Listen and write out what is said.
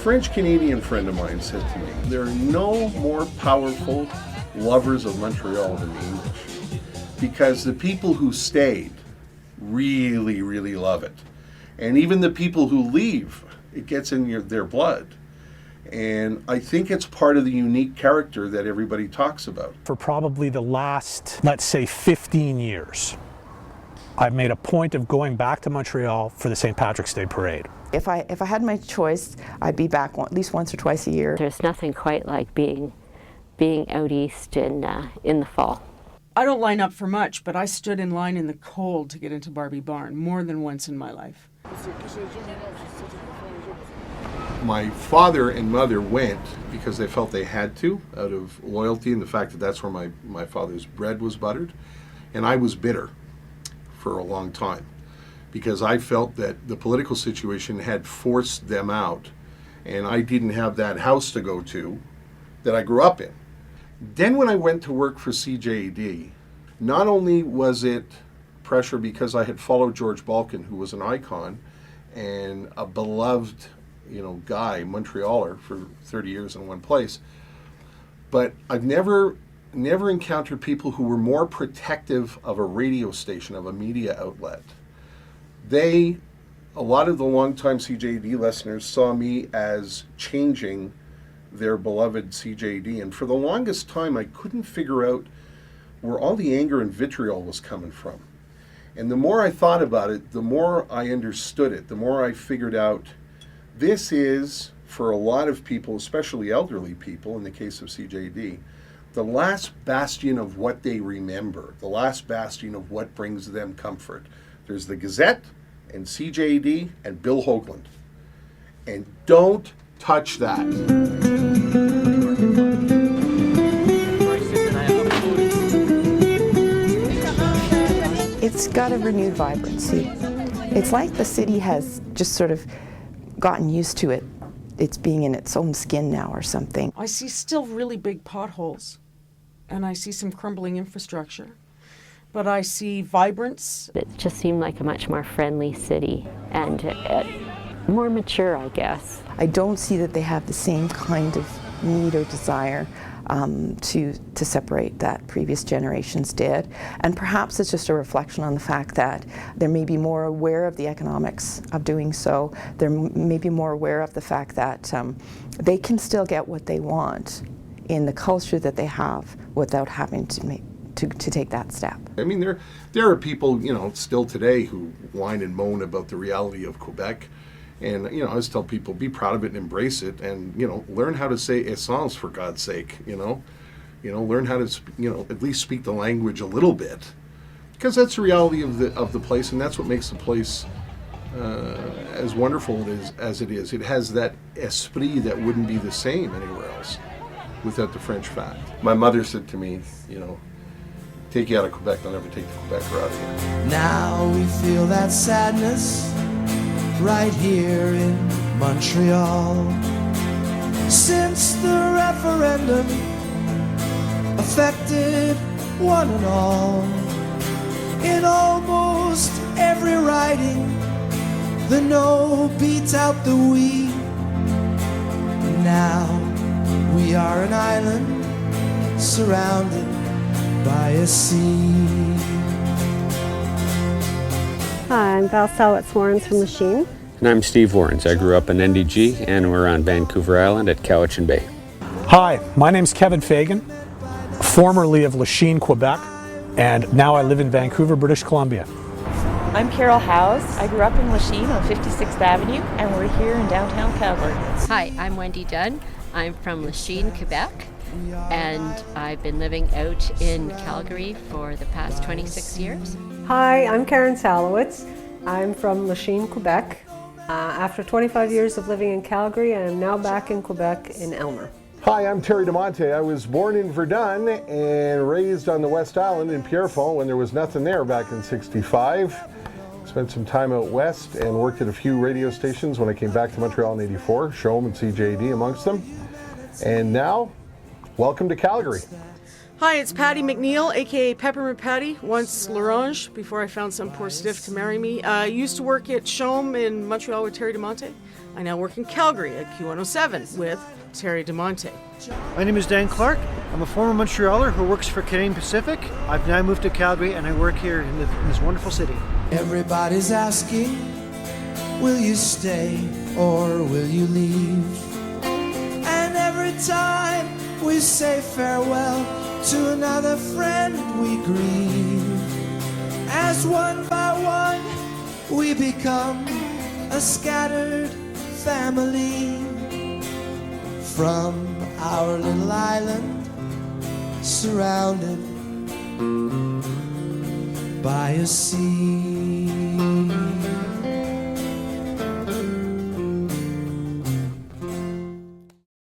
French-Canadian friend of mine said to me, there are no more powerful lovers of Montreal than the English, because the people who stayed really, really love it. And even the people who leave, it gets in their blood. And I think it's part of the unique character that everybody talks about. For probably the last, let's say, 15 years, I've made a point of going back to Montreal for the St. Patrick's Day Parade. If I had my choice, I'd be back at least once or twice a year. There's nothing quite like being out east in the fall. I don't line up for much, but I stood in line in the cold to get into Barbie Barn more than once in my life. My father and mother went because they felt they had to, out of loyalty and the fact that that's where my father's bread was buttered. And I was bitter for a long time because I felt that the political situation had forced them out and I didn't have that house to go to that I grew up in. Then when I went to work for CJAD, not only was it pressure because I had followed George Balkan, who was an icon and a beloved guy, Montrealer for 30 years in one place, but I've never encountered people who were more protective of a radio station, of a media outlet. A lot of the longtime CJD listeners saw me as changing their beloved CJD, and for the longest time I couldn't figure out where all the anger and vitriol was coming from. And the more I thought about it, the more I understood it, the more I figured out this is, for a lot of people, especially elderly people in the case of CJD, the last bastion of what they remember, the last bastion of what brings them comfort. There's the Gazette and CJD and Bill Hoagland. And don't touch that. It's got a renewed vibrancy. It's like the city has just sort of gotten used to it. It's being in its own skin now or something. I see still really big potholes, and I see some crumbling infrastructure, but I see vibrance. It just seemed like a much more friendly city and more mature, I guess. I don't see that they have the same kind of need or desire to separate that previous generations did. And perhaps it's just a reflection on the fact that they may be more aware of the economics of doing so. They're maybe more aware of the fact that they can still get what they want in the culture that they have without having to take that step. I mean, there are people, still today who whine and moan about the reality of Quebec. And, I always tell people, be proud of it and embrace it and, learn how to say essence, for God's sake, learn how to, at least speak the language a little bit. Because that's the reality of the place, and that's what makes the place as wonderful as it is. It has that esprit that wouldn't be the same anywhere else without the French fact. My mother said to me, take you out of Quebec, they'll never take the Quebecer out of here. Now we feel that sadness right here in Montreal. Since the referendum affected one and all, in almost every riding, the no beats out the we. Now we are an island surrounded by a sea. Hi, I'm Val Salwitz-Warrens from Lachine. And I'm Steve Warrens. I grew up in NDG and we're on Vancouver Island at Cowichan Bay. Hi, my name's Kevin Fagan, formerly of Lachine, Quebec, and now I live in Vancouver, British Columbia. I'm Carol Howes. I grew up in Lachine on 56th Avenue, and we're here in downtown Calgary. Hi, I'm Wendy Dunn. I'm from Lachine, Quebec, and I've been living out in Calgary for the past 26 years. Hi, I'm Karen Salowitz. I'm from Lachine, Quebec. After 25 years of living in Calgary, I am now back in Quebec in Elmer. Hi, I'm Terrry Di Monte. I was born in Verdun and raised on the West Island in Pierrefonds when there was nothing there back in '65. Spent some time out west and worked at a few radio stations when I came back to Montreal in '84, Showem and CJD amongst them. And now, welcome to Calgary. Hi, it's Patty McNeil, aka Peppermint Patty, once L'Orange, before I found some poor stiff to marry me. I used to work at Chaume in Montreal with Terrry Di Monte. I now work in Calgary at Q107 with Terrry Di Monte. My name is Dan Clark. I'm a former Montrealer who works for Canadian Pacific. I've now moved to Calgary and I work here in this wonderful city. Everybody's asking, will you stay or will you leave? And every time we say farewell to another friend, we grieve. As one by one we become a scattered family from our little island, surrounded by a sea.